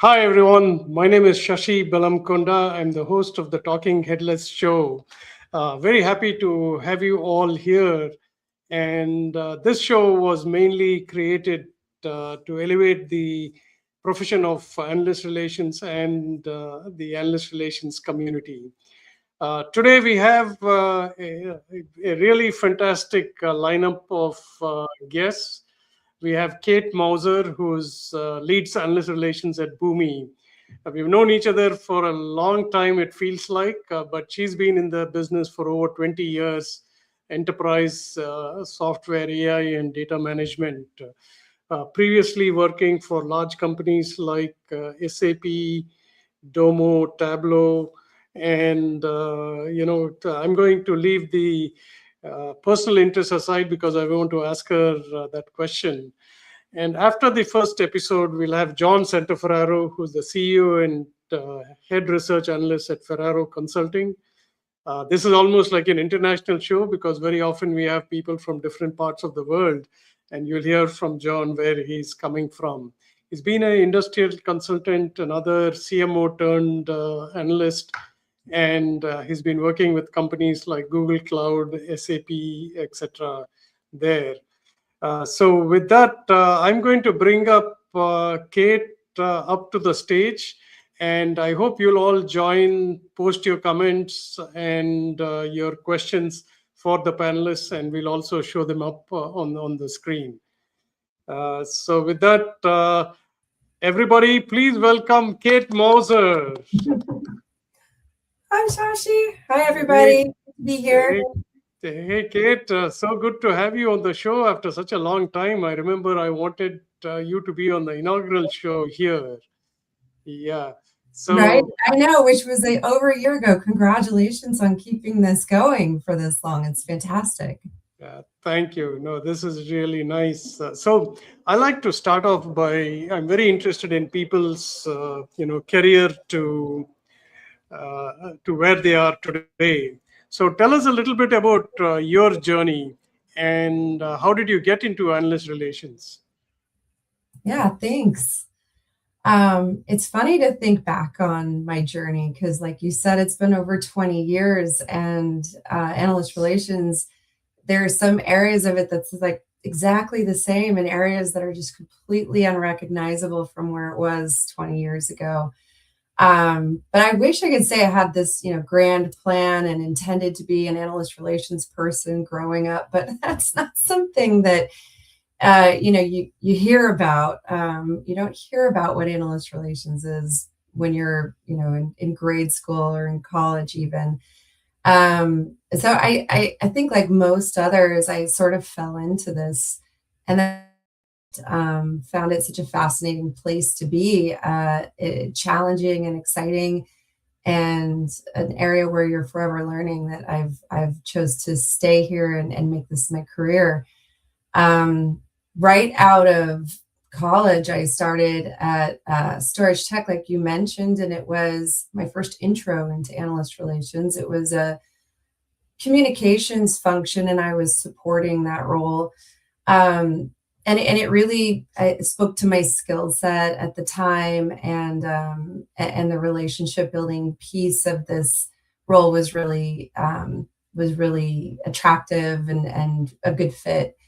Hi everyone, my name is Shashi Bellamkonda. I'm the host of the Talking Headless show. Very happy to have you all here. And this show was mainly created to elevate the profession of analyst relations and the analyst relations community. Today we have a really fantastic lineup of guests. We have Kate Mauser, who leads analyst relations at Boomi. We've known each other for a long time, it feels like, but she's been in the business for over 20 years, enterprise software, AI, and data management. Previously working for large companies like SAP, Domo, Tableau, and I'm going to leave the personal interest aside because I want to ask her that question. And after the first episode, we'll have John Santaferraro, who's the CEO and head research analyst at Ferraro Consulting. This is almost like an international show because very often we have people from different parts of the world, and you'll hear from John where he's coming from. He's been an industrial consultant, another CMO turned analyst, and he's been working with companies like Google Cloud, SAP, etc. there. So with that, I'm going to bring up Kate up to the stage, and I hope you'll all join, post your comments and your questions for the panelists, and we'll also show them up on the screen. So with that, everybody, please welcome Kate Mauser. Hi, Shashi. Hi, everybody. Good to be here. Hey, Kate, so good to have you on the show after such a long time. I remember I wanted you to be on the inaugural show here. Yeah. So, right? I know, which was over a year ago. Congratulations on keeping this going for this long. It's fantastic. Thank you. No, this is really nice. So I like to start off by, I'm very interested in people's, career to where they are today. So tell us a little bit about your journey and how did you get into analyst relations? Yeah, thanks. It's funny to think back on my journey because, like you said, it's been over 20 years, and analyst relations, there are some areas of it that's like exactly the same, and areas that are just completely unrecognizable from where it was 20 years ago. But I wish I could say I had this, grand plan and intended to be an analyst relations person growing up, but that's not something that, you hear about. You don't hear about what analyst relations is when you're, in grade school or in college even. So I think like most others, I sort of fell into this and then found it such a fascinating place to be, challenging and exciting, and an area where you're forever learning. That I've chose to stay here and make this my career. Right out of college, I started at Storage Tech, like you mentioned, and it was my first intro into analyst relations. It was a communications function, and I was supporting that role. And it really spoke to my skill set at the time, and the relationship building piece of this role was really attractive and a good fit.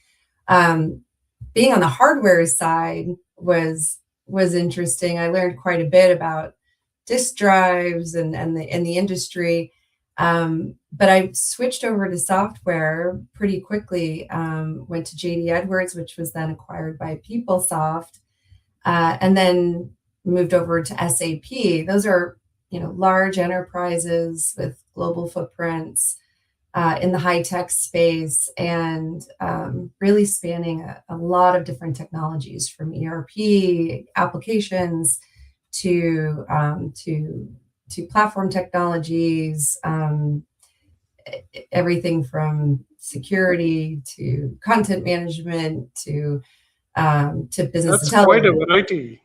Being on the hardware side was interesting. I learned quite a bit about disk drives and the industry. But I switched over to software pretty quickly, went to JD Edwards, which was then acquired by PeopleSoft, and then moved over to SAP. Those are, large enterprises with global footprints in the high-tech space, and really spanning a lot of different technologies, from ERP applications to platform technologies, everything from security to content management to business That's intelligence. quite a variety.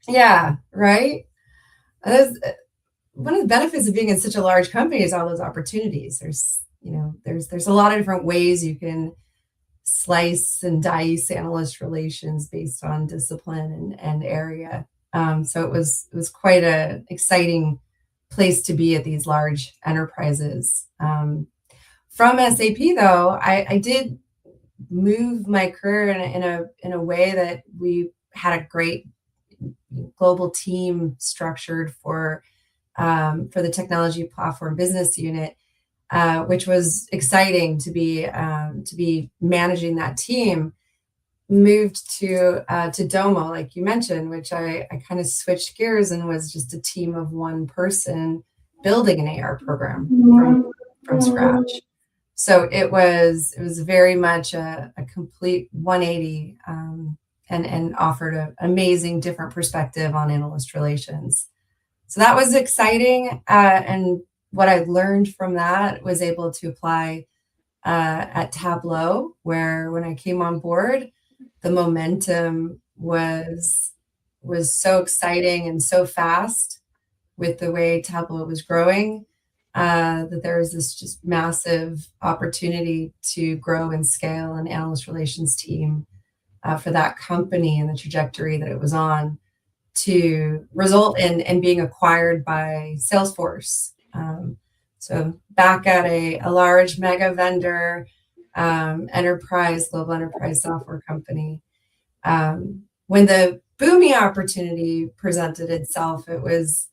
Yeah, right. One of the benefits of being in such a large company is all those opportunities. There's a lot of different ways you can slice and dice analyst relations based on discipline and area. So it was quite an exciting place to be at these large enterprises. From SAP though, I did move my career in a way that we had a great global team structured for the technology platform business unit, which was exciting to be managing that team. Moved to Domo, like you mentioned, which I kind of switched gears and was just a team of one person building an AR program from scratch. So it was very much a complete 180, and offered an amazing different perspective on analyst relations. So that was exciting, and what I learned from that was able to apply at Tableau, where when I came on board, the momentum was so exciting and so fast with the way Tableau was growing, that there was this just massive opportunity to grow and scale an analyst relations team for that company and the trajectory that it was on, to result in being acquired by Salesforce. So back at a large mega vendor, global enterprise software company. When the Boomi opportunity presented itself, it was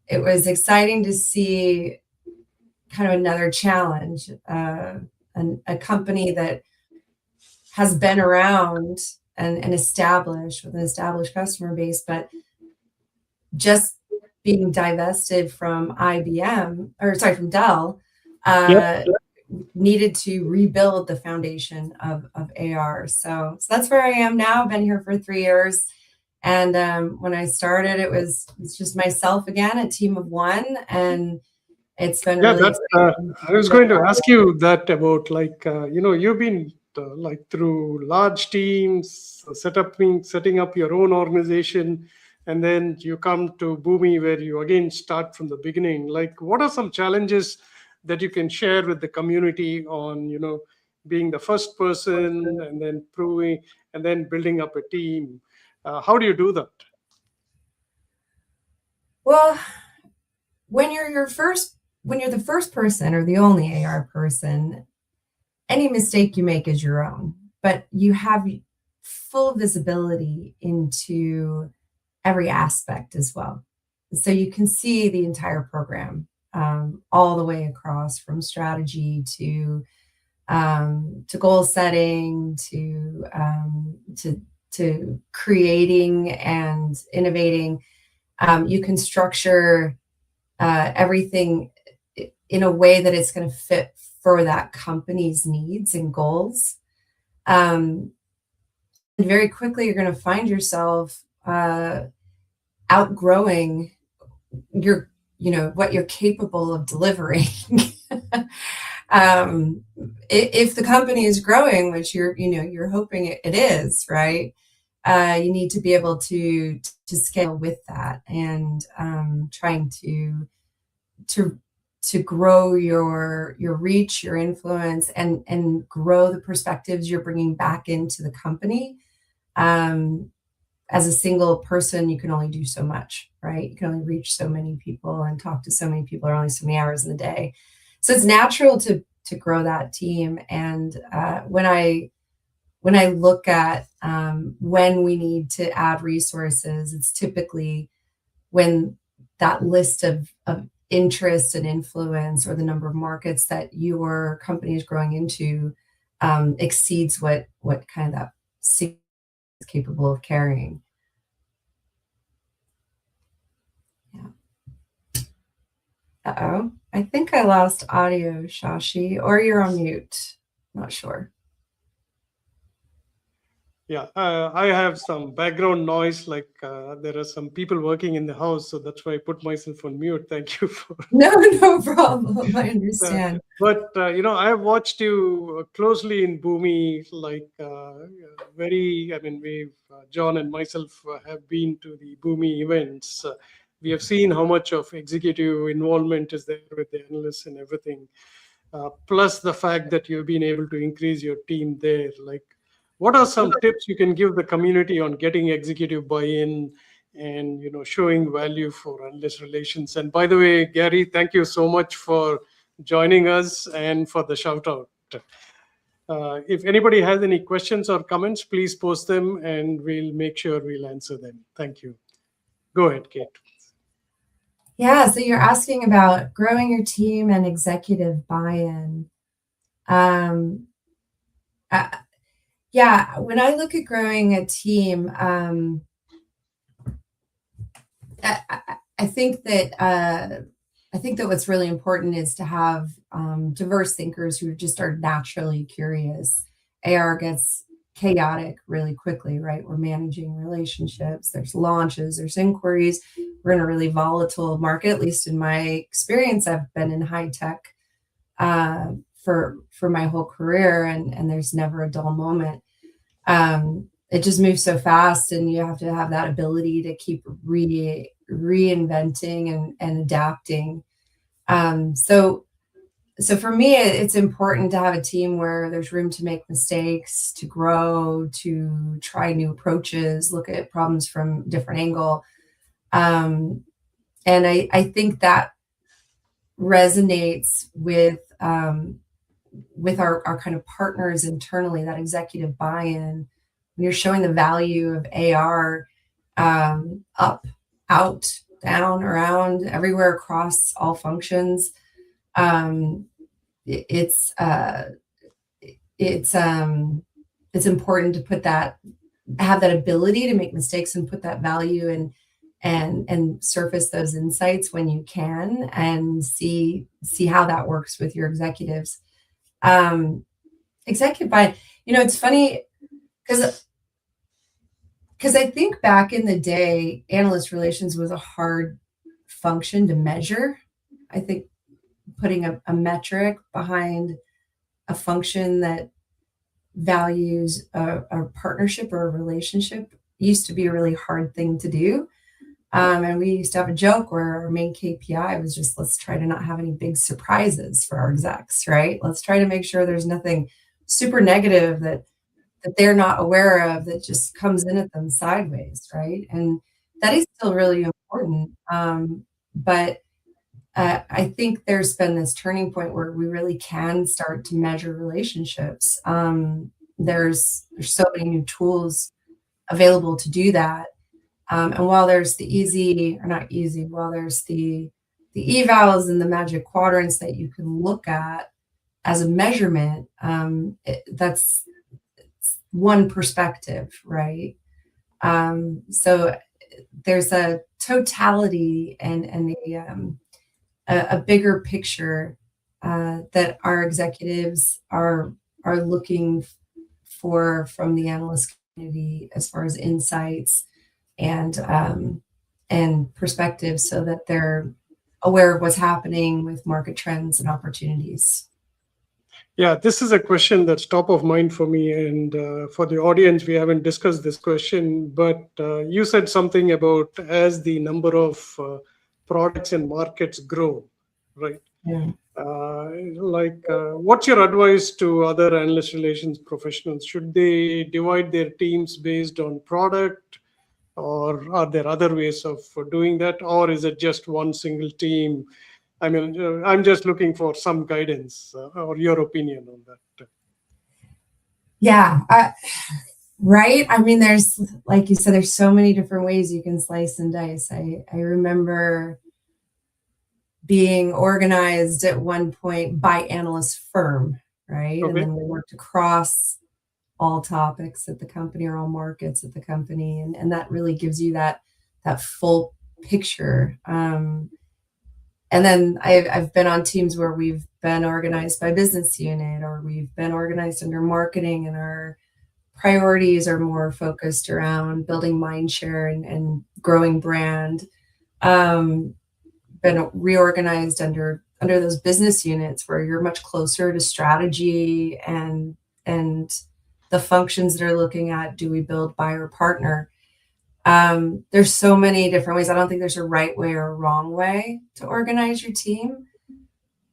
exciting to see kind of another challenge, a company that has been around and established with an established customer base, but just being divested from from Dell, needed to rebuild the foundation of AR. So that's where I am now. I've been here for 3 years. And when I started, it's just myself again, a team of one. And it's been really exciting. I was going to ask you that about, like, you've been like through large teams, setting up your own organization, and then you come to Boomi, where you again start from the beginning. Like, what are some challenges that you can share with the community on, being the first person and then proving and then building up a team? How do you do that? Well, when you're the first person or the only AR person, any mistake you make is your own, but you have full visibility into every aspect as well. So you can see the entire program, all the way across, from strategy to goal setting to creating and innovating. You can structure everything in a way that it's going to fit for that company's needs and goals. And very quickly, you're going to find yourself outgrowing what you're capable of delivering. If the company is growing, which you're hoping it is, right? You need to be able to scale with that, and trying to grow your reach, your influence, and grow the perspectives you're bringing back into the company. As a single person, you can only do so much, right? You can only reach so many people and talk to so many people, or only so many hours in the day. So it's natural to grow that team. And when I look at when we need to add resources, it's typically when that list of interest and influence, or the number of markets that your company is growing into, exceeds what kind of that is capable of carrying. Yeah. Uh-oh. I think I lost audio, Shashi, or you're on mute. Not sure. Yeah, I have some background noise, like there are some people working in the house, so that's why I put myself on mute. Thank you for... No problem. I understand. But I have watched you closely in Boomi, like John and myself have been to the Boomi events. We have seen how much of executive involvement is there with the analysts and everything. Plus the fact that you've been able to increase your team there. Like, what are some tips you can give the community on getting executive buy-in and showing value for analyst relations. And by the way, Gary, thank you so much for joining us and for the shout out. If anybody has any questions or comments, please post them and we'll make sure we'll answer them. Thank you. Go ahead, Kate. Yeah, so you're asking about growing your team and executive buy-in. Yeah, when I look at growing a team, I think that what's really important is to have diverse thinkers who just are naturally curious. AR gets chaotic really quickly, right? We're managing relationships, there's launches, there's inquiries. We're in a really volatile market, at least in my experience. I've been in high tech for my whole career, and there's never a dull moment. It just moves so fast, and you have to have that ability to keep reinventing and adapting. So for me, it's important to have a team where there's room to make mistakes, to grow, to try new approaches, look at problems from a different angle. And I think that resonates with our kind of partners internally, that executive buy-in. When you're showing the value of AR, up, out, down, around, everywhere across all functions, it's important to have that ability to make mistakes and put that value and surface those insights when you can, and see how that works with your executives. Executive buy-in, it's funny because I think back in the day, analyst relations was a hard function to measure. I think putting a metric behind a function that values a partnership or a relationship used to be a really hard thing to do. And we used to have a joke where our main KPI was just, let's try to not have any big surprises for our execs, right? Let's try to make sure there's nothing super negative that they're not aware of that just comes in at them sideways, right? And that is still really important. But I think there's been this turning point where we really can start to measure relationships. There's so many new tools available to do that. And while there's there's the evals and the magic quadrants that you can look at as a measurement, that's one perspective, right? So there's a totality and a bigger picture that our executives are looking for from the analyst community as far as insights and perspectives, so that they're aware of what's happening with market trends and opportunities. Yeah, this is a question that's top of mind for me, and for the audience, we haven't discussed this question, but you said something about as the number of products and markets grow, right? Yeah. What's your advice to other analyst relations professionals? Should they divide their teams based on product, or are there other ways of doing that, or is it just one single team? I mean, I'm just looking for some guidance or your opinion on that. Yeah, right. I mean, there's, like you said, there's so many different ways you can slice and dice. I remember being organized at one point by analyst firm, right? Okay. And then we worked across all topics at the company or all markets at the company. And that really gives you that full picture. And then I've been on teams where we've been organized by business unit, or we've been organized under marketing, and our priorities are more focused around building mind share and growing brand. Been reorganized under those business units where you're much closer to strategy and the functions that are looking at, do we build, buy, or partner? There's so many different ways. I don't think there's a right way or a wrong way to organize your team.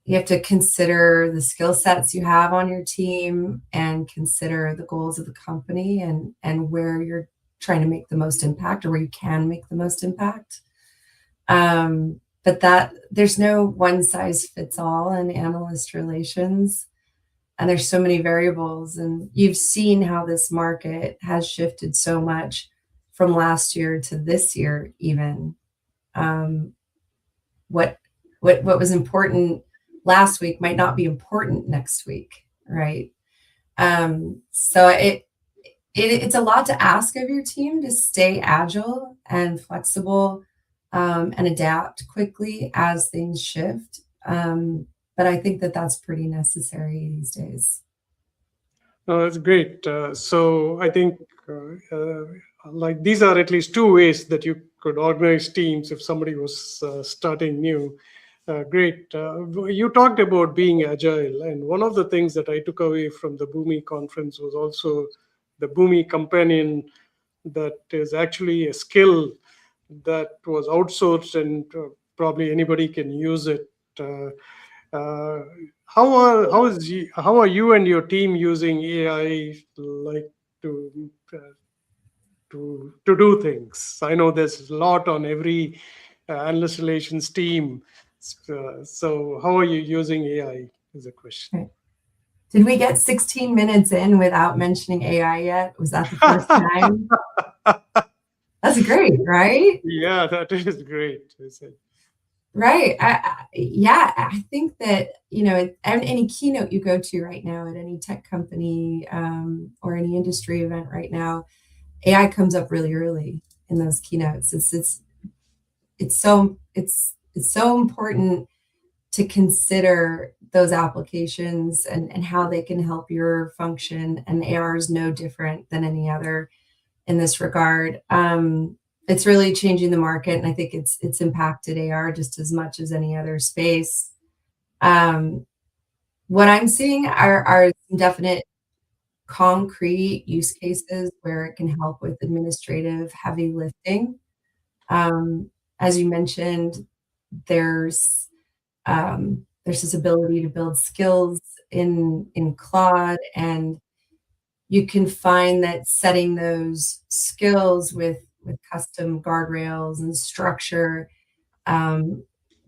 You have to consider the skill sets you have on your team and consider the goals of the company and where trying to make the most impact, or where you can make the most impact. But that there's no one size fits all in analyst relations. And there's so many variables, and you've seen how this market has shifted so much from last year to this year, even. What was important last week might not be important next week, right? So it's a lot to ask of your team to stay agile and flexible, and adapt quickly as things shift. But I think that that's pretty necessary these days. No, that's great. So I think like these are at least two ways that you could organize teams if somebody was starting new. Great. You talked about being agile, and one of the things that I took away from the Boomi conference was also the Boomi companion, that is actually a skill that was outsourced, and probably anybody can use it. Uh, how are you and your team using AI, like, to to do things? I know there's a lot on every analyst relations team. So how are you using AI? Is a question. Right. Did we get 16 minutes in without mentioning AI yet? Was that the first time? That's great, right? Yeah, that is great. Is it? Right. Yeah, I think that, any keynote you go to right now at any tech company, or any industry event right now, AI comes up really early in those keynotes. It's so important to consider those applications and how they can help your function. And AR is no different than any other in this regard. It's really changing the market, and I think it's impacted AR just as much as any other space. What I'm seeing are some definite concrete use cases where it can help with administrative heavy lifting. As you mentioned, there's this ability to build skills in Claude, and you can find that setting those skills with custom guardrails and structure,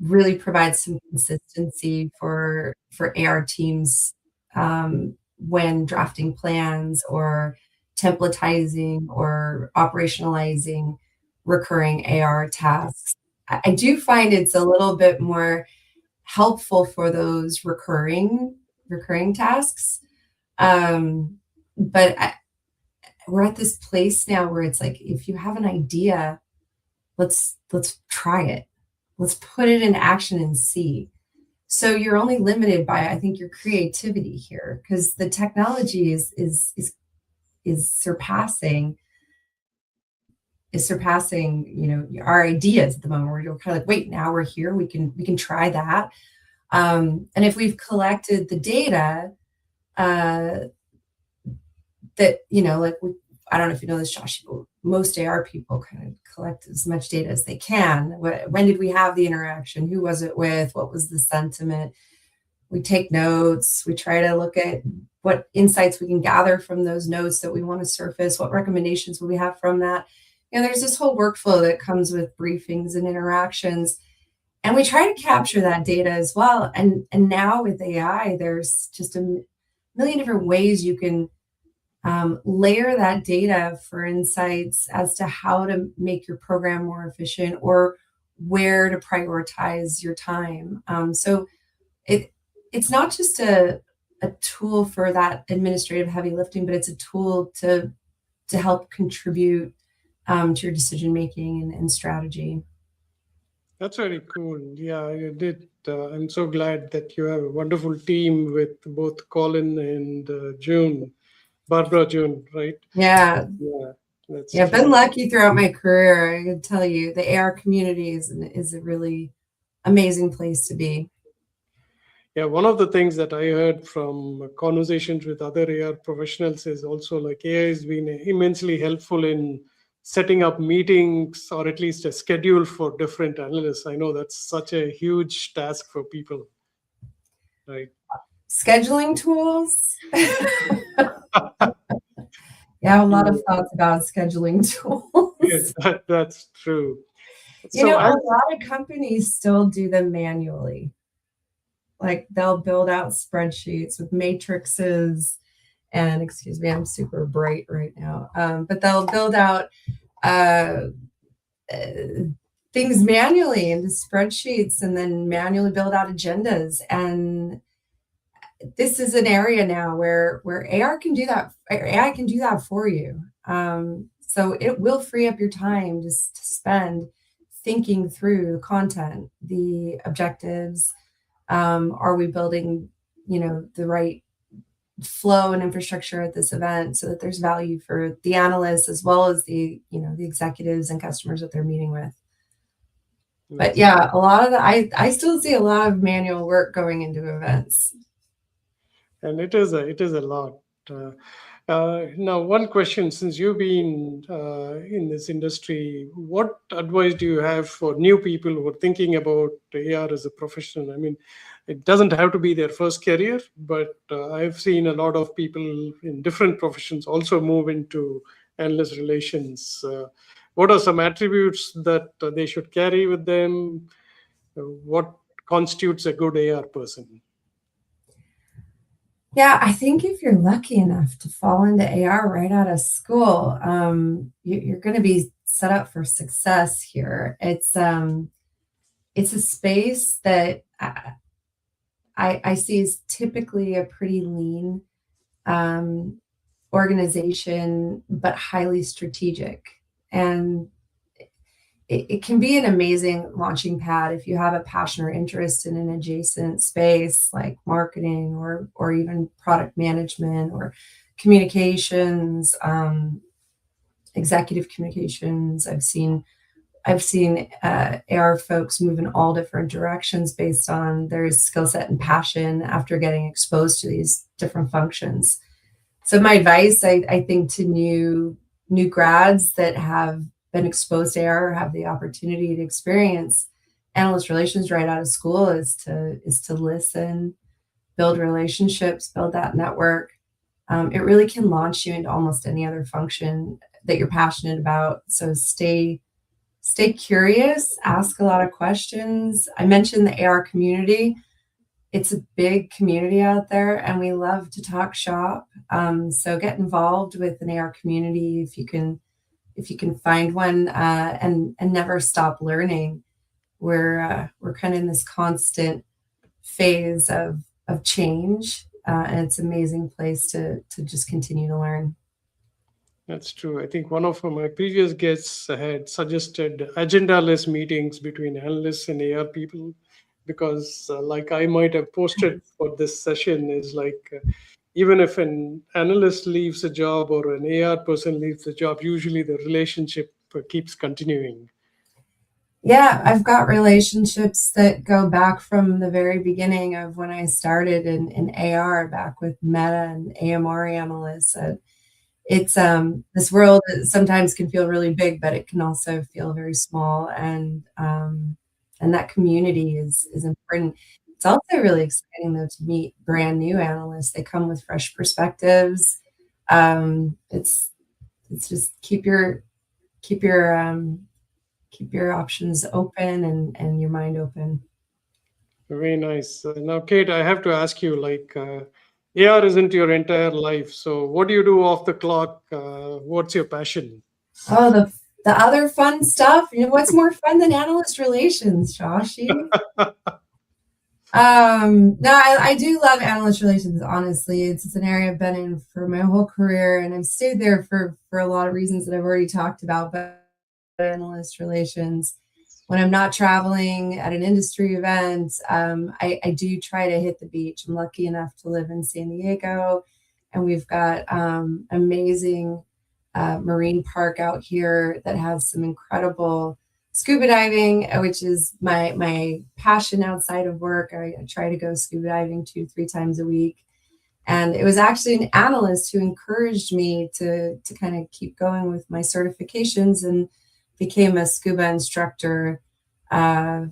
really provides some consistency for AR teams, when drafting plans or templatizing or operationalizing recurring AR tasks. I do find it's a little bit more helpful for those recurring tasks. But we're at this place now where it's like, if you have an idea, let's try it. Let's put it in action and see. So you're only limited by, I think, your creativity here, because the technology is surpassing our ideas at the moment. We're kind of like, wait, now we're here. We can try that. And if we've collected the data, that, I don't know if you know this, Shashi, but most AR people kind of collect as much data as they can. When did we have the interaction? Who was it with? What was the sentiment? We take notes. We try to look at what insights we can gather from those notes that we want to surface. What recommendations will we have from that? There's this whole workflow that comes with briefings and interactions. And we try to capture that data as well. And now with AI, there's just a million different ways you can layer that data for insights as to how to make your program more efficient, or where to prioritize your time. So it's not just a tool for that administrative heavy lifting, but it's a tool to help contribute to your decision making and strategy. That's very cool. Yeah, you did. I'm so glad that you have a wonderful team with both Colin and Barbara June, right? Yeah. Yeah, that's Yeah, I've been lucky throughout my career. I can tell you, the AR community is a really amazing place to be. Yeah, one of the things that I heard from conversations with other AR professionals is also like AI has been immensely helpful in setting up meetings, or at least a schedule for different analysts. I know that's such a huge task for people, right? Scheduling tools. Yeah, a lot of thoughts about scheduling tools. Yes, that's true. You So know, I a lot of companies still do them manually. Like they'll build out spreadsheets with matrices, and excuse me, I'm super bright right now. But they'll build out uh, uh, things manually into spreadsheets and then manually build out agendas. And this is an area now where AR can do that. AI can do that for you. So it will free up your time just to spend thinking through the content, the objectives. Are we building, the right flow and infrastructure at this event so that there's value for the analysts as well as the executives and customers that they're meeting with. But yeah, a lot of I still see a lot of manual work going into events. and it is a lot. Now, one question: since you've been in this industry, what advice do you have for new people who are thinking about AR as a profession? I mean, it doesn't have to be their first career, but I've seen a lot of people in different professions also move into analyst relations. What are some attributes that they should carry with them? What constitutes a good AR person? Yeah, I think if you're lucky enough to fall into AR right out of school, you're going to be set up for success here. It's a space that I see is typically a pretty lean um, organization, but highly strategic. And it can be an amazing launching pad if you have a passion or interest in an adjacent space like marketing or even product management or communications, executive communications. I've seen AR folks move in all different directions based on their skill set and passion after getting exposed to these different functions. So my advice, I think, to new grads that have been exposed to AR or have the opportunity to experience analyst relations right out of school is to listen, build relationships, build that network. It really can launch you into almost any other function that you're passionate about. So stay curious, ask a lot of questions. I mentioned the AR community. It's a big community out there, and we love to talk shop. So get involved with an AR community if you can find one, and never stop learning. We're kind of in this constant phase of change, and it's an amazing place to just continue to learn. That's true. I think one of my previous guests had suggested agenda-less meetings between analysts and AR people, because, like I might have posted for this session, is like even if an analyst leaves a job or an AR person leaves a job, usually the relationship keeps continuing. Yeah, I've got relationships that go back from the very beginning of when I started in AR, back with Meta and AMR analysts. It's this world sometimes can feel really big, but it can also feel very small, and that community is important. It's also really exciting though to meet brand new analysts. They come with fresh perspectives. It's just keep your options open and your mind open. Very nice. Now, Kate, I have to ask you, like, AR isn't your entire life. So, what do you do off the clock? What's your passion? Oh, the other fun stuff. What's more fun than analyst relations, Shashi? No, I do love analyst relations, honestly. It's an area I've been in for my whole career, and I've stayed there for a lot of reasons that I've already talked about. But analyst relations, when I'm not traveling at an industry event, I do try to hit the beach. I'm lucky enough to live in San Diego, and we've got amazing marine park out here that has some incredible scuba diving, which is my passion outside of work. I try to go scuba diving 2-3 times a week. And it was actually an analyst who encouraged me to kind of keep going with my certifications, and became a scuba instructor 4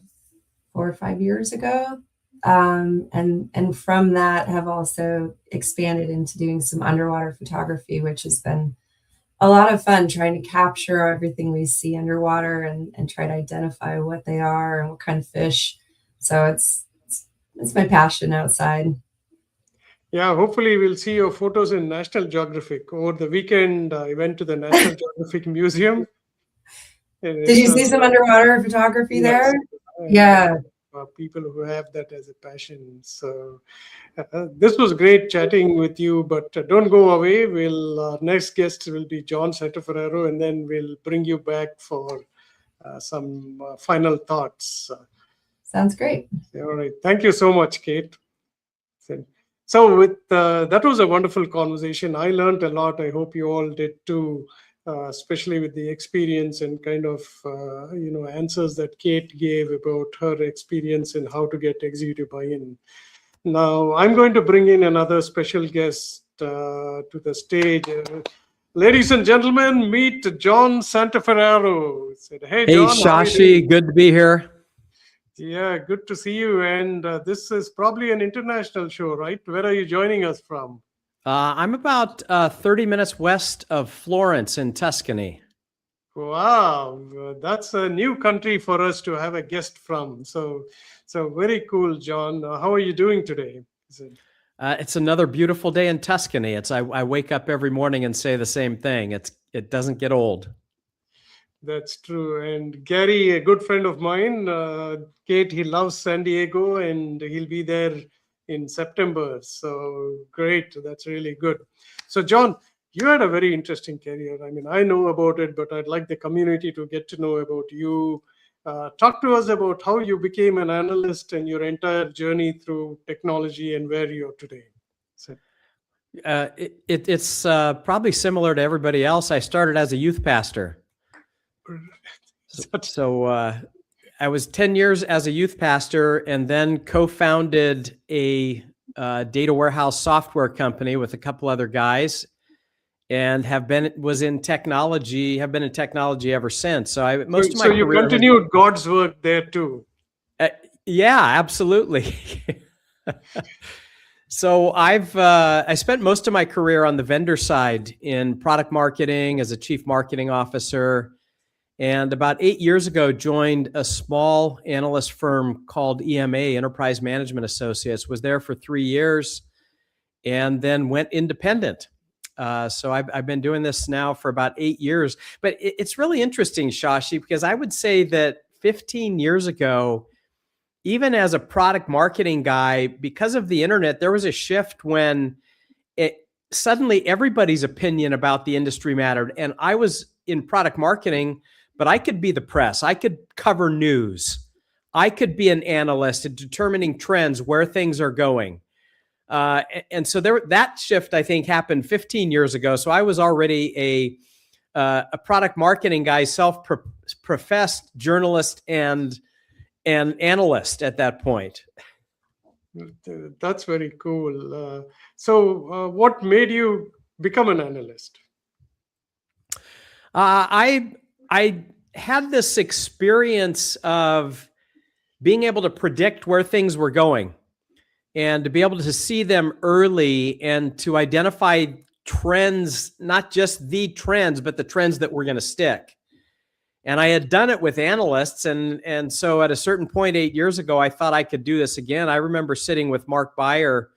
or 5 years ago. And from that have also expanded into doing some underwater photography, which has been a lot of fun trying to capture everything we see underwater and try to identify what they are and what kind of fish. So it's my passion outside. Yeah, hopefully we'll see your photos in National Geographic. Over the weekend, I went to the National Geographic Museum. And Did it's you see some underwater photography yes, there? Yeah. people who have that as a passion. So this was great chatting with you, but don't go away. We'll next guest will be John Santaferraro, and then we'll bring you back for some final thoughts. Sounds great. All right. Thank you so much, Kate. So with that was a wonderful conversation. I learned a lot. I hope you all did too, especially with the experience and kind of answers that Kate gave about her experience and how to get executive buy-in. Now I'm going to bring in another special guest to the stage. Ladies and gentlemen, meet John Santaferraro. Said, hey, Hey, John, how are you Shashi, doing? good to be here. Yeah, good to see you. And this is probably an international show, right? Where are you joining us from? I'm about 30 minutes west of Florence in Tuscany. Wow, that's a new country for us to have a guest from. So very cool, John. How are you doing today? It's another beautiful day in Tuscany. I wake up every morning and say the same thing. It doesn't get old. That's true. And Gary, a good friend of mine, Kate, he loves San Diego and he'll be there in September. So great. That's really good. So, John, you had a very interesting career. I mean, I know about it, but I'd like the community to get to know about you. Talk to us about how you became an analyst and your entire journey through technology and where you're today. So, it's probably similar to everybody else. I started as a youth pastor. So I was 10 years as a youth pastor and then co-founded a data warehouse software company with a couple other guys and have been in technology ever since. So most of my you career continued God's work there too. Yeah, absolutely. So I spent most of my career on the vendor side in product marketing as a chief marketing officer. And about 8 years ago, joined a small analyst firm called EMA, Enterprise Management Associates, was there for 3 years and then went independent. So I've been doing this now for about 8 years. But it's really interesting, Shashi, because I would say that 15 years ago, even as a product marketing guy, because of the internet, there was a shift when suddenly everybody's opinion about the industry mattered. And I was in product marketing, but I could be the press. I could cover news. I could be an analyst in determining trends, where things are going. And so that shift, I think, happened 15 years ago. So I was already a product marketing guy, self-professed journalist and analyst at that point. That's very cool. So what made you become an analyst? I had this experience of being able to predict where things were going and to be able to see them early and to identify trends, not just the trends, but the trends that were going to stick. And I had done it with analysts. And so at a certain point 8 years ago, I thought I could do this again. I remember sitting with Mark Beyer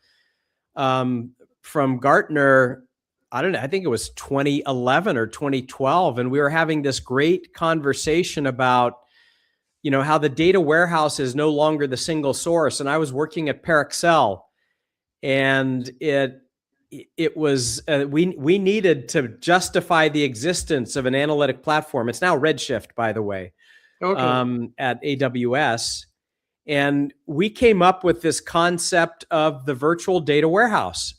from Gartner. I don't know, I think it was 2011 or 2012. And we were having this great conversation about, how the data warehouse is no longer the single source. And I was working at Parexel, and it was, we needed to justify the existence of an analytic platform. It's now Redshift, by the way, at AWS. And we came up with this concept of the virtual data warehouse.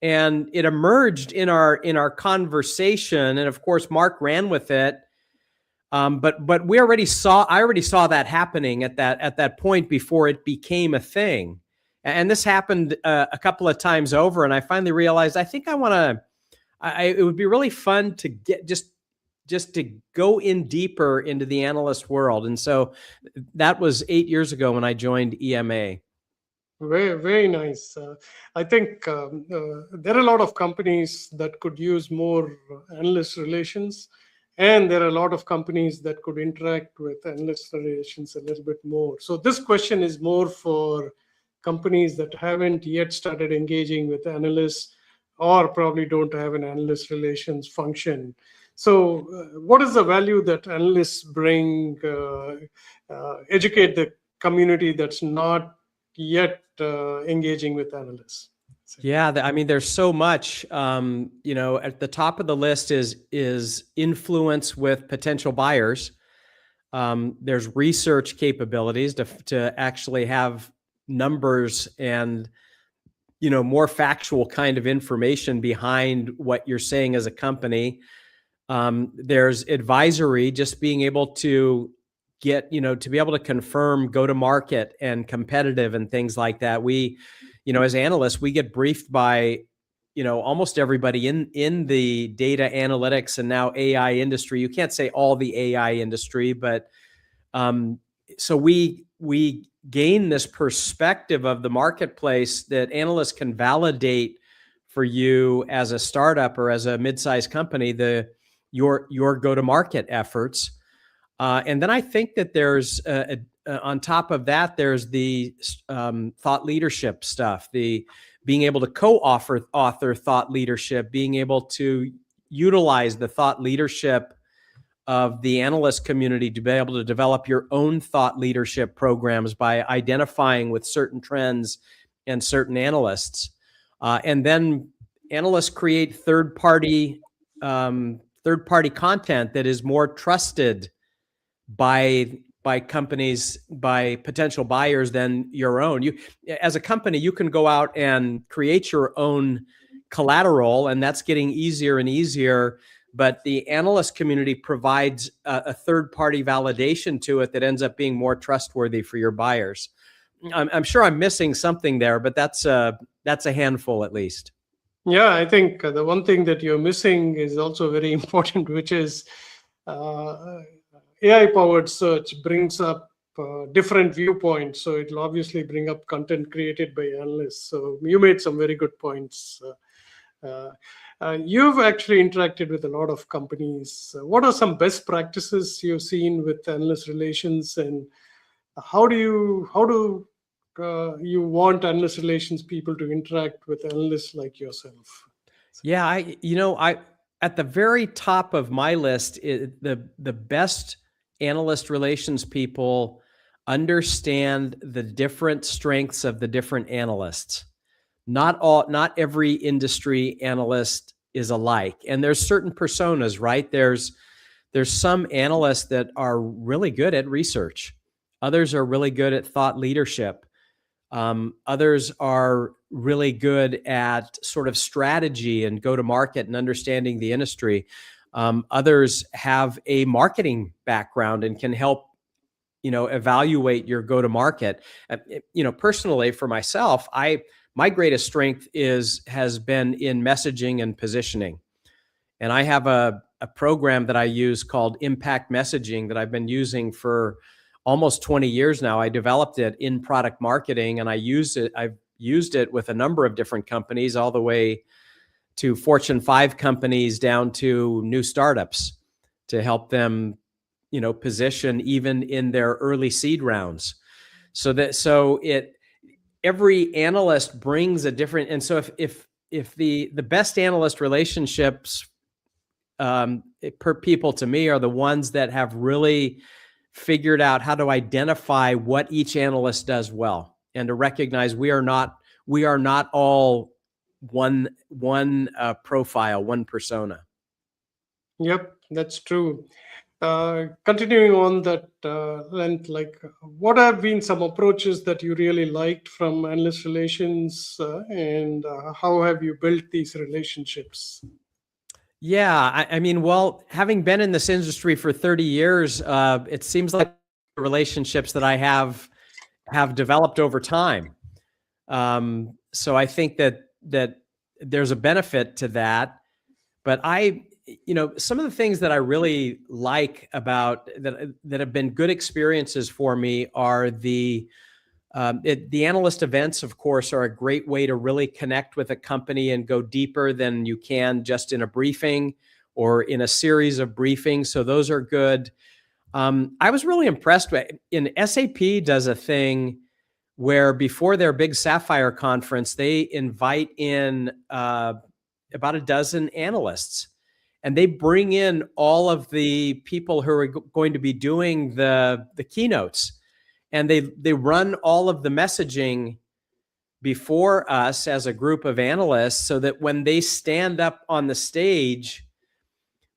And it emerged in our conversation, and of course, Mark ran with it. But I already saw that happening at that point before it became a thing. And this happened a couple of times over, and I finally realized I think it would be really fun to get just to go in deeper into the analyst world. And so that was 8 years ago when I joined EMA. Very, very nice. I think there are a lot of companies that could use more analyst relations, and there are a lot of companies that could interact with analyst relations a little bit more. So this question is more for companies that haven't yet started engaging with analysts or probably don't have an analyst relations function. So, what is the value that analysts bring? Educate the community that's not yet engaging with analysts. Yeah, I mean, there's so much. At the top of the list is influence with potential buyers. There's research capabilities to actually have numbers and more factual kind of information behind what you're saying as a company. There's advisory, just being able to get, to be able to confirm go to market and competitive and things like that. We, as analysts, we get briefed by, almost everybody in the data analytics and now AI industry. You can't say all the AI industry, but so we gain this perspective of the marketplace that analysts can validate for you as a startup or as a mid-sized company, your go-to-market efforts. And then I think that there's on top of that, there's the thought leadership stuff, the being able to co-author thought leadership, being able to utilize the thought leadership of the analyst community to be able to develop your own thought leadership programs by identifying with certain trends and certain analysts. And then analysts create third-party content that is more trusted by companies, by potential buyers than your own. You, as a company, you can go out and create your own collateral, and that's getting easier and easier. But the analyst community provides a third-party validation to it that ends up being more trustworthy for your buyers. I'm sure I'm missing something there, but that's a handful at least. Yeah, I think the one thing that you're missing is also very important, which is AI-powered search brings up different viewpoints. So it'll obviously bring up content created by analysts. So you made some very good points. You've actually interacted with a lot of companies. What are some best practices you've seen with analyst relations, and how do you want analyst relations people to interact with analysts like yourself? Yeah, I at the very top of my list, the best analyst relations people understand the different strengths of the different analysts. Not every industry analyst is alike, and there's certain personas, right? There's some analysts that are really good at research. Others are really good at thought leadership. Others are really good at sort of strategy and go to market and understanding the industry. Others have a marketing background and can help, evaluate your go to market. Personally for myself, my greatest strength has been in messaging and positioning. And I have a program that I use called Impact Messaging that I've been using for almost 20 years now. I developed it in product marketing, and I've used it with a number of different companies, all the way to Fortune 5 companies down to new startups, to help them, position even in their early seed rounds. Every analyst brings a different, and so if the best analyst relationships per people to me are the ones that have really figured out how to identify what each analyst does well, and to recognize we are not all one profile, one persona. Yep, that's true. Continuing on that length, what have been some approaches that you really liked from analyst relations, and how have you built these relationships? Yeah, I mean, well, having been in this industry for 30 years, it seems like the relationships that I have developed over time. So I think that there's a benefit to that. But some of the things that I really like about that have been good experiences for me are the The analyst events, of course, are a great way to really connect with a company and go deeper than you can just in a briefing or in a series of briefings. So those are good. I was really impressed with, in SAP does a thing where before their big Sapphire conference, they invite in about a dozen analysts, and they bring in all of the people who are going to be doing the keynotes, and they run all of the messaging before us as a group of analysts, so that when they stand up on the stage,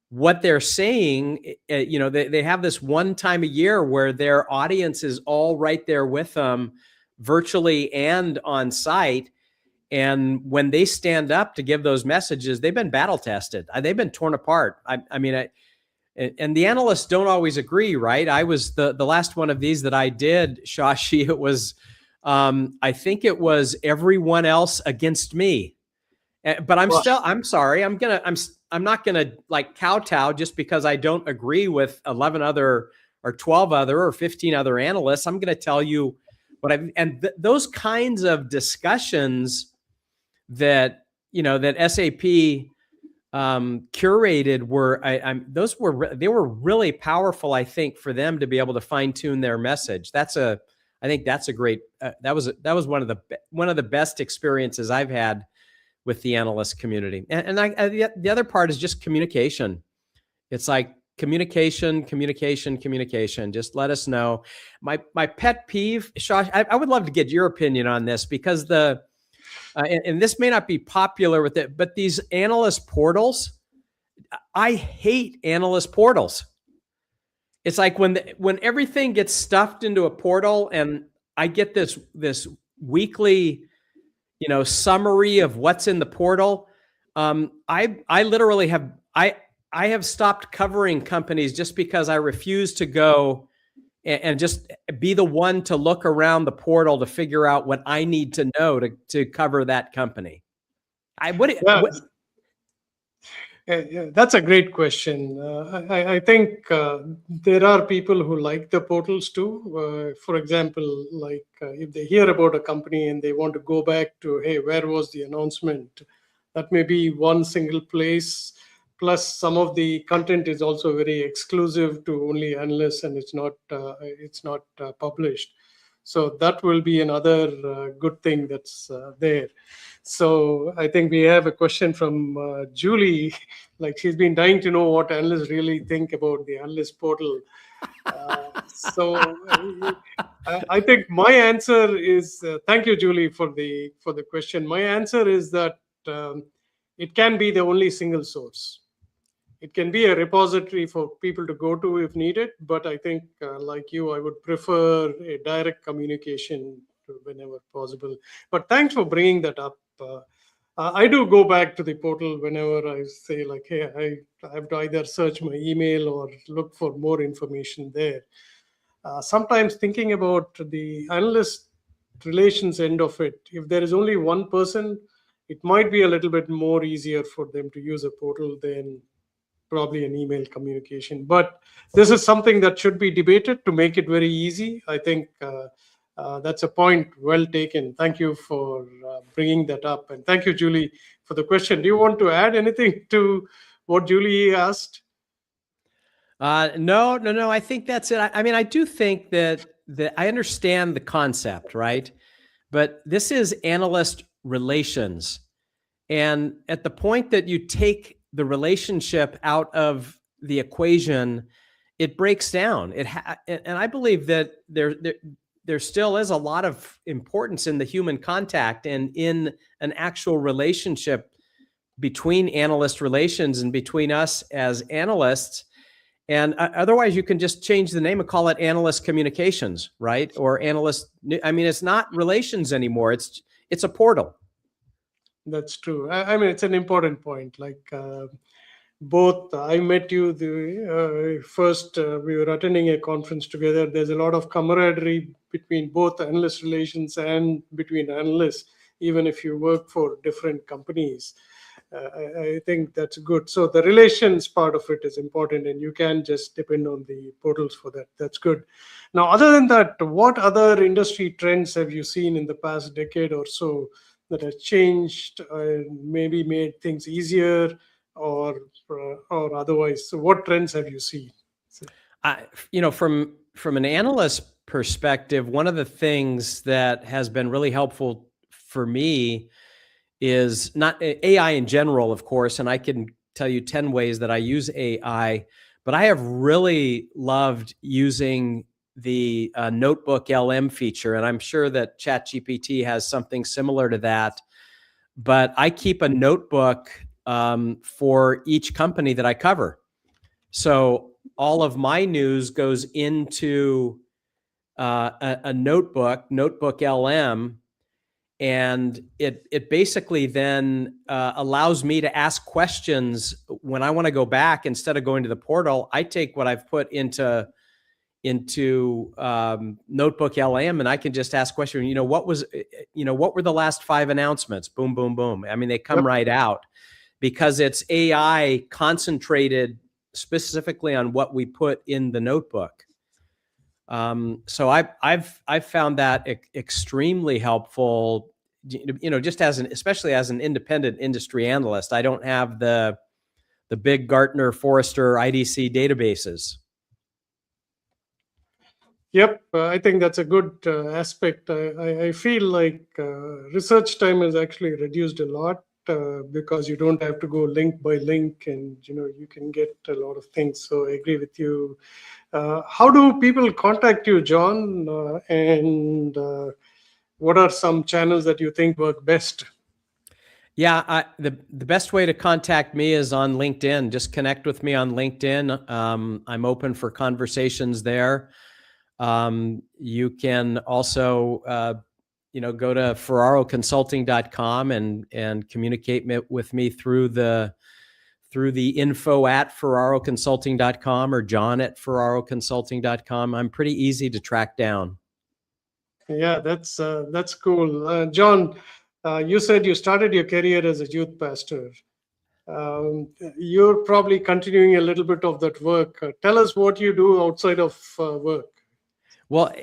what they're saying, they have this one time a year where their audience is all right there with them, virtually and on site. And when they stand up to give those messages, they've been battle tested. They've been torn apart. And the analysts don't always agree, right? I was the last one of these that I did, Shashi. It was, I think it was everyone else against me. But I'm sorry. I'm not gonna like kowtow just because I don't agree with 11 other or 12 other or 15 other analysts. I'm gonna tell you what those kinds of discussions that that SAP curated were really powerful. I think for them to be able to fine tune their message. I think that's a great. That was one of the best experiences I've had with the analyst community. And the other part is just communication. It's like communication. Just let us know. My pet peeve, Shash, I would love to get your opinion on this, because and this may not be popular with it, but these analyst portals, I hate analyst portals. It's like when everything gets stuffed into a portal and I get this weekly summary of what's in the portal. I literally have stopped covering companies just because I refuse to go and just be the one to look around the portal to figure out what I need to know to cover that company. That's a great question. I think there are people who like the portals too. For example, like if they hear about a company and they want to go back to, hey, where was the announcement? That may be one single place. Plus, some of the content is also very exclusive to only analysts, and it's not published. So that will be another good thing that's there. So I think we have a question from Julie. Like, she's been dying to know what analysts really think about the analyst portal. I think my answer is thank you, Julie, for the question. My answer is that it can be the only single source. It can be a repository for people to go to if needed, but I think, like you, I would prefer a direct communication whenever possible. But thanks for bringing that up. I do go back to the portal whenever I say, like, hey, I have to either search my email or look for more information there. Sometimes thinking about the analyst relations end of it, if there is only one person, it might be a little bit more easier for them to use a portal than probably an email communication. But this is something that should be debated to make it very easy. I think that's a point well taken. Thank you for bringing that up. And thank you, Julie, for the question. Do you want to add anything to what Julie asked? No. I think that's it. I do think that I understand the concept, right? But this is analyst relations. And at the point that you take the relationship out of the equation, it breaks down. And I believe that there still is a lot of importance in the human contact and in an actual relationship between analyst relations and between us as analysts. And otherwise, you can just change the name and call it analyst communications, right? Or analyst. It's not relations anymore. It's a portal. That's true. It's an important point. Like both, I met you the first, we were attending a conference together. There's a lot of camaraderie between both analyst relations and between analysts, even if you work for different companies. I think that's good. So the relations part of it is important, and you can just depend on the portals for that. That's good. Now, other than that, what other industry trends have you seen in the past decade or so that have changed and maybe made things easier or otherwise? So what trends have you seen? From an analyst perspective, one of the things that has been really helpful for me is not AI in general, of course, and I can tell you 10 ways that I use AI, but I have really loved using the Notebook LM feature, and I'm sure that ChatGPT has something similar to that. But I keep a notebook for each company that I cover. So all of my news goes into a Notebook LM, and it basically then allows me to ask questions when I want to go back. Instead of going to the portal, I take what I've put into Notebook LM, and I can just ask questions. What were the last 5 announcements? Boom, boom, boom. I mean, they come right out because it's AI concentrated specifically on what we put in the notebook. So I've found that extremely helpful. Just especially as an independent industry analyst, I don't have the big Gartner, Forrester, IDC databases. Yep, I think that's a good aspect. I feel like research time is actually reduced a lot because you don't have to go link by link, and you can get a lot of things. So I agree with you. How do people contact you, John? And what are some channels that you think work best? Yeah, the best way to contact me is on LinkedIn. Just connect with me on LinkedIn. I'm open for conversations there. You can also, go to ferraroconsulting.com and communicate with me through the info@ferraroconsulting.com or john@ferraroconsulting.com. I'm pretty easy to track down. Yeah, that's cool. John, you said you started your career as a youth pastor. You're probably continuing a little bit of that work. Tell us what you do outside of work. Well,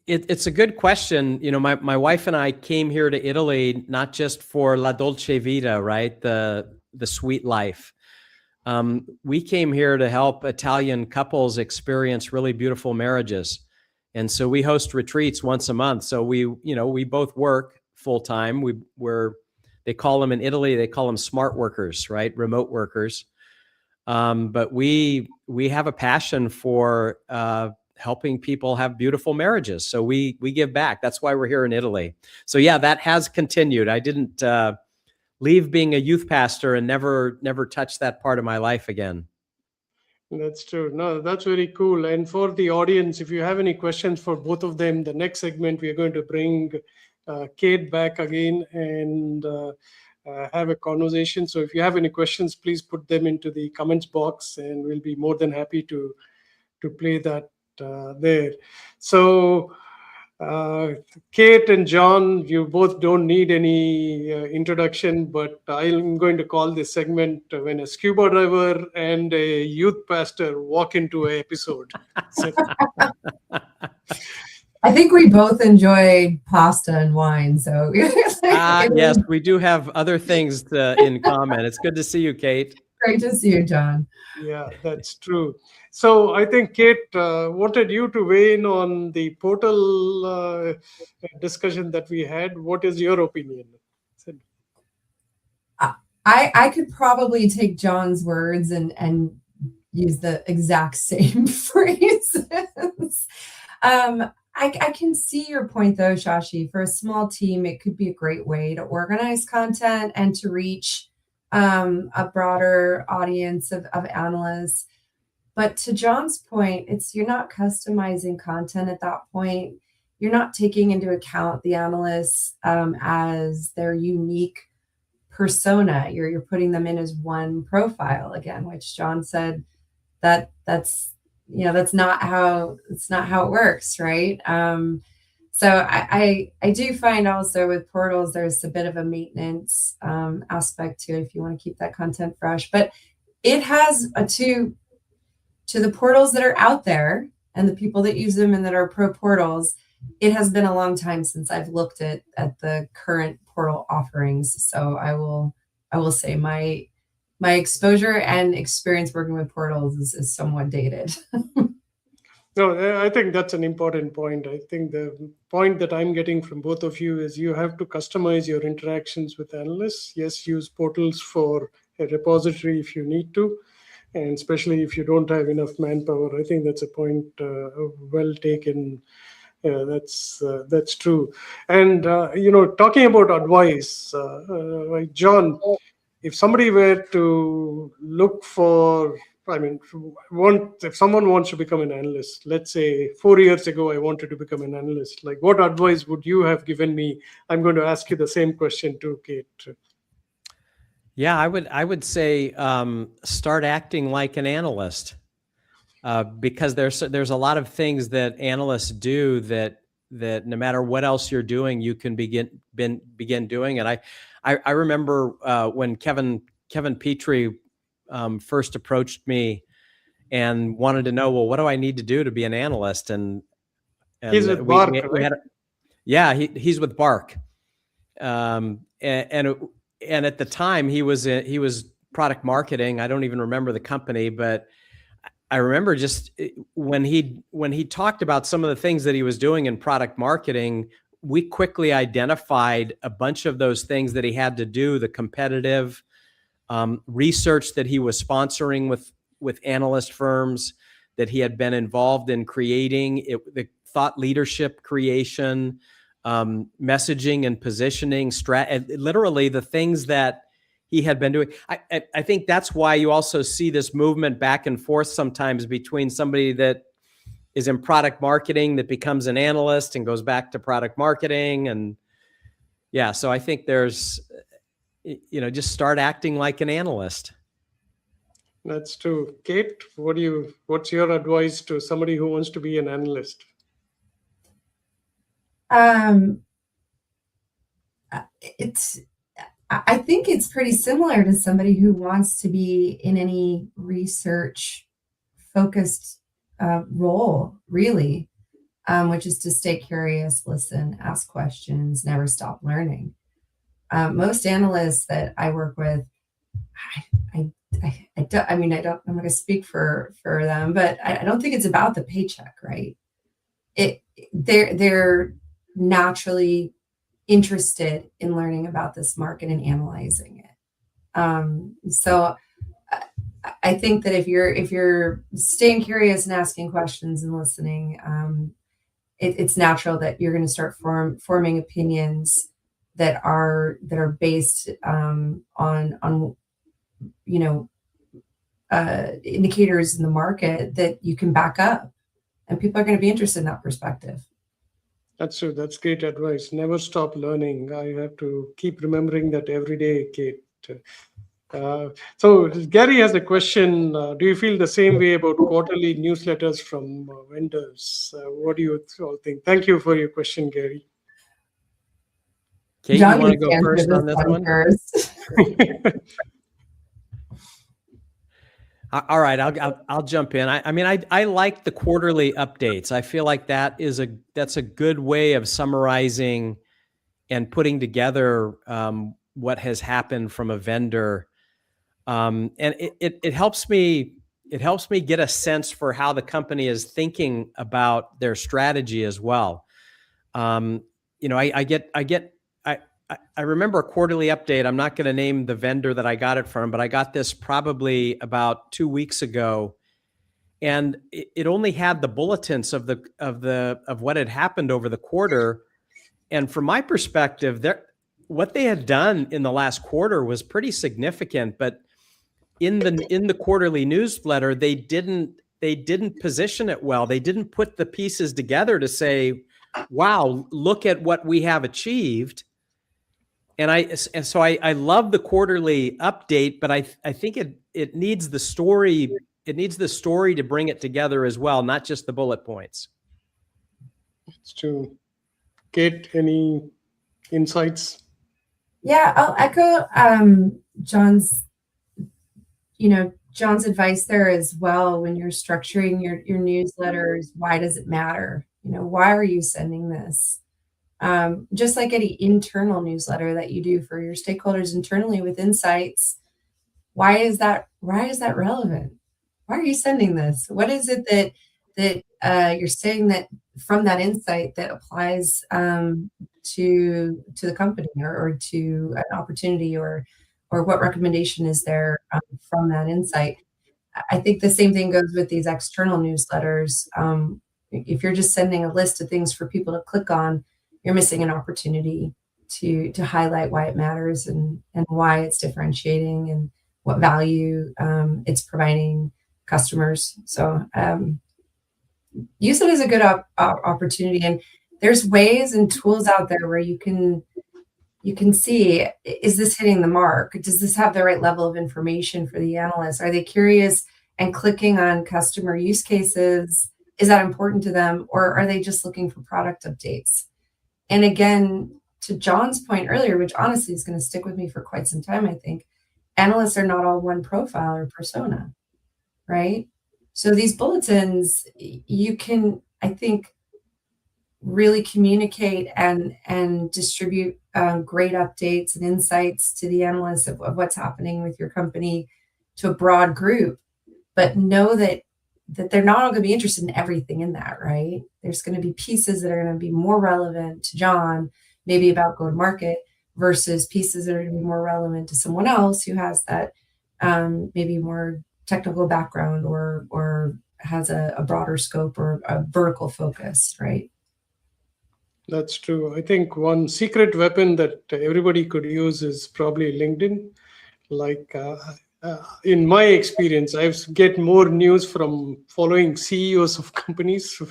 it's a good question. My wife and I came here to Italy not just for la dolce vita, right? The sweet life. We came here to help Italian couples experience really beautiful marriages. And so we host retreats once a month. So we both work full time. They call them in Italy, they call them smart workers, right? Remote workers. But we have a passion for helping people have beautiful marriages. So we give back. That's why we're here in Italy. So yeah, that has continued. I didn't leave being a youth pastor and never touch that part of my life again. That's true. No, that's very cool. And for the audience, if you have any questions for both of them, the next segment, we are going to bring Kate back again and have a conversation. So if you have any questions, please put them into the comments box, and we'll be more than happy to play that there. So Kate and John, you both don't need any introduction, but I'm going to call this segment when a scuba diver and a youth pastor walk into an episode. So, I think we both enjoy pasta and wine. So yes, we do have other things in common. It's good to see you, Kate. Great to see you, John. Yeah, that's true. So I think Kate wanted you to weigh in on the portal discussion that we had. What is your opinion? I could probably take John's words and use the exact same phrases. I can see your point though, Shashi. For a small team, it could be a great way to organize content and to reach a broader audience of analysts. But to John's point, you're not customizing content at that point. You're not taking into account the analysts as their unique persona. You're putting them in as one profile again, which John said that's not how it works, right? So I do find also with portals, there's a bit of a maintenance aspect to it if you want to keep that content fresh. But it has to the portals that are out there and the people that use them and that are pro portals, it has been a long time since I've looked at the current portal offerings. So I will say my exposure and experience working with portals is somewhat dated. No, I think that's an important point. I think the point that I'm getting from both of you is you have to customize your interactions with analysts. Yes, use portals for a repository if you need to, and especially if you don't have enough manpower. I think that's a point well taken. Yeah, that's true. And talking about advice, like John, if somebody were to look for, I mean, if someone wants to become an analyst, let's say 4 years ago I wanted to become an analyst, like what advice would you have given me? I'm going to ask you the same question too, Kate. Yeah, I would say start acting like an analyst, because there's a lot of things that analysts do that no matter what else you're doing, you can begin doing. And I remember when Kevin Petrie first approached me and wanted to know, well, what do I need to do to be an analyst? And He's with Bark, right? He's with Bark. And at the time he was product marketing. I don't even remember the company, but I remember just when he talked about some of the things that he was doing in product marketing, we quickly identified a bunch of those things that he had to do, the competitive research that he was sponsoring with analyst firms, that he had been involved in creating, the thought leadership creation, messaging and positioning, literally the things that he had been doing. I think that's why you also see this movement back and forth sometimes between somebody that is in product marketing that becomes an analyst and goes back to product marketing. And yeah, so I think there's, just start acting like an analyst. That's true. Kate, what's your advice to somebody who wants to be an analyst? I think it's pretty similar to somebody who wants to be in any research focused role, really, which is to stay curious, listen, ask questions, never stop learning. Most analysts that I work with, I'm not going to speak for them, but I don't think it's about the paycheck, right? They're naturally interested in learning about this market and analyzing it. So I think that if you're staying curious and asking questions and listening, it's natural that you're going to start forming opinions that are based on indicators in the market that you can back up, and people are going to be interested in that perspective. That's true. That's great advice. Never stop learning. I have to keep remembering that every day, Kate. So Gary has a question. Do you feel the same way about quarterly newsletters from vendors? What do you all think? Thank you for your question, Gary. Kate, you want to go first on this one? All right, I'll jump in. I like the quarterly updates. I feel like that's a good way of summarizing and putting together what has happened from a vendor, and it helps me get a sense for how the company is thinking about their strategy as well. I remember a quarterly update. I'm not going to name the vendor that I got it from, but I got this probably about 2 weeks ago, and it only had the bulletins of what had happened over the quarter. And from my perspective, what they had done in the last quarter was pretty significant. But in the quarterly newsletter, they didn't position it well. They didn't put the pieces together to say, "Wow, look at what we have achieved." So I love the quarterly update, but I think it needs the story. It needs the story to bring it together as well, not just the bullet points. It's true. Kate, any insights? Yeah, I'll echo John's John's advice there as well. When you're structuring your newsletters, why does it matter? Why are you sending this? Just like any internal newsletter that you do for your stakeholders internally with insights, why is that relevant? Why are you sending this? What is it that you're saying that from that insight that applies to the company or to an opportunity, or what recommendation is there from that insight? I think the same thing goes with these external newsletters. If you're just sending a list of things for people to click on, you're missing an opportunity to highlight why it matters and why it's differentiating and what value it's providing customers. So use it as a good opportunity. And there's ways and tools out there where you can see, is this hitting the mark? Does this have the right level of information for the analysts? Are they curious and clicking on customer use cases? Is that important to them? Or are they just looking for product updates? And again, to John's point earlier, which honestly is going to stick with me for quite some time, I think, analysts are not all one profile or persona, right? So these bulletins, you can, I think, really communicate and distribute great updates and insights to the analysts of what's happening with your company to a broad group, but know that they're not all going to be interested in everything in that, right? There's going to be pieces that are going to be more relevant to John, maybe about go-to-market, versus pieces that are going to be more relevant to someone else who has that maybe more technical background or has a broader scope or a vertical focus, right? That's true. I think one secret weapon that everybody could use is probably LinkedIn. Like in my experience, I get more news from following CEOs of companies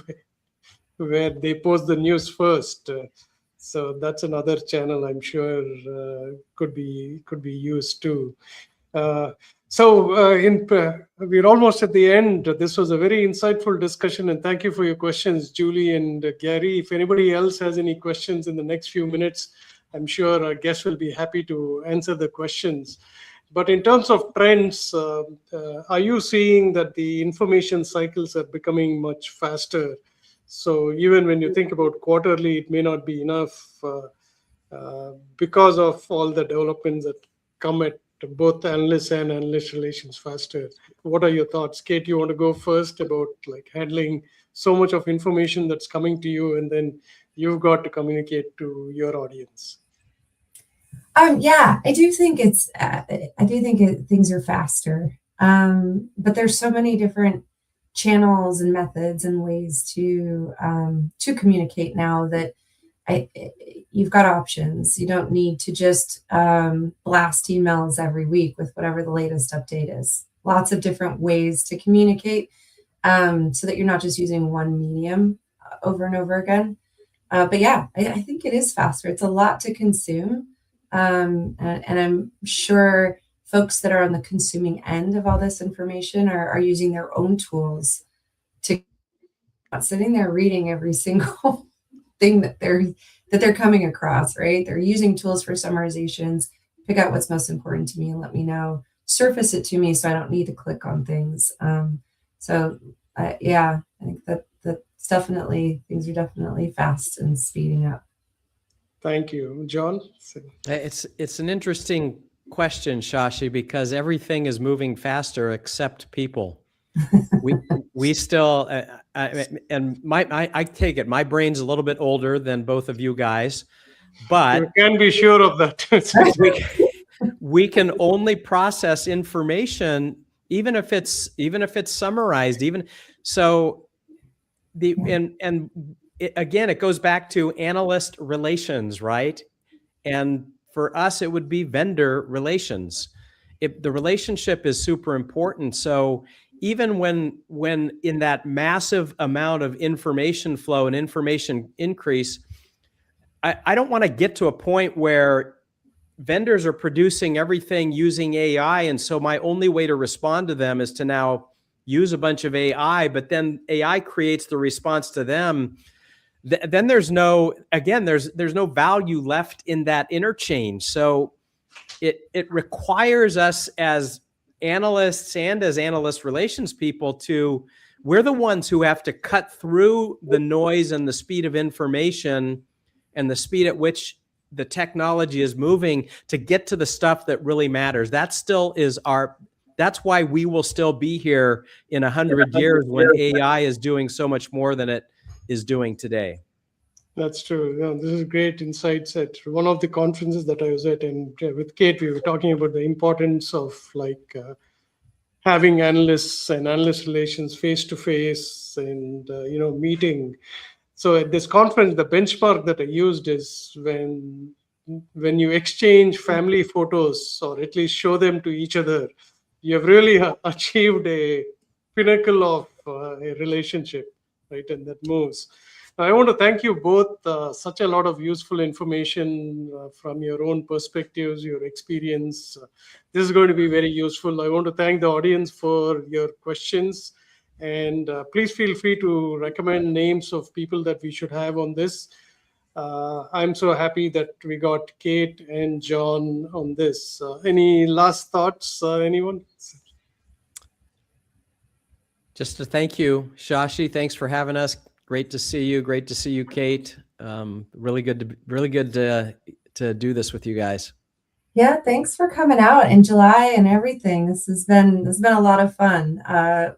where they post the news first. So that's another channel I'm sure could be used too. We're almost at the end. This was a very insightful discussion, and thank you for your questions, Julie and Gary. If anybody else has any questions in the next few minutes, I'm sure our guests will be happy to answer the questions. But in terms of trends, are you seeing that the information cycles are becoming much faster? So even when you think about quarterly, it may not be enough because of all the developments that come at both analysts and analyst relations faster. What are your thoughts? Kate, you want to go first about like handling so much of information that's coming to you, and then you've got to communicate to your audience? Yeah, I do think things are faster, but there's so many different channels and methods and ways to communicate now that you've got options. You don't need to just blast emails every week with whatever the latest update is. Lots of different ways to communicate so that you're not just using one medium over and over again. But yeah, I think it is faster. It's a lot to consume. And I'm sure folks that are on the consuming end of all this information are using their own tools to not sitting there reading every single thing that they're coming across, right? They're using tools for summarizations, pick out what's most important to me and let me know, surface it to me so I don't need to click on things. Yeah, I think that's definitely, things are definitely fast and speeding up. Thank you. John? It's an interesting question, Shashi, because everything is moving faster except people. We still, and I take it, my brain's a little bit older than both of you guys, but you can be sure of that. we can only process information, even if it's summarized, again, it goes back to analyst relations, right? And for us, it would be vendor relations. The relationship is super important. So even when in that massive amount of information flow and information increase, I don't want to get to a point where vendors are producing everything using AI. And so my only way to respond to them is to now use a bunch of AI, but then AI creates the response to them then there's no value left in that interchange. So it requires us as analysts and as analyst relations people we're the ones who have to cut through the noise and the speed of information and the speed at which the technology is moving to get to the stuff that really matters. That's why we will still be here in 100 years when AI is doing so much more than it is doing today. That's true. Yeah, this is great insights. At one of the conferences that I was at, and with Kate, we were talking about the importance of having analysts and analyst relations face to face, and meeting. So at this conference, the benchmark that I used is when you exchange family photos, or at least show them to each other, you have really achieved a pinnacle of a relationship, right? And that moves. I want to thank you both. Such a lot of useful information from your own perspectives, your experience. This is going to be very useful. I want to thank the audience for your questions. And please feel free to recommend names of people that we should have on this. I'm so happy that we got Kate and John on this. Any last thoughts, anyone? Just to thank you, Shashi. Thanks for having us. Great to see you. Great to see you, Kate. Really good to do this with you guys. Yeah, thanks for coming out in July and everything. This has been a lot of fun.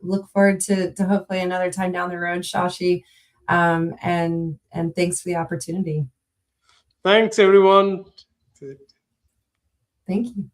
Look forward to hopefully another time down the road, Shashi. And thanks for the opportunity. Thanks, everyone. Thank you.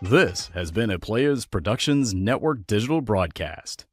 This has been a Players Productions Network digital broadcast.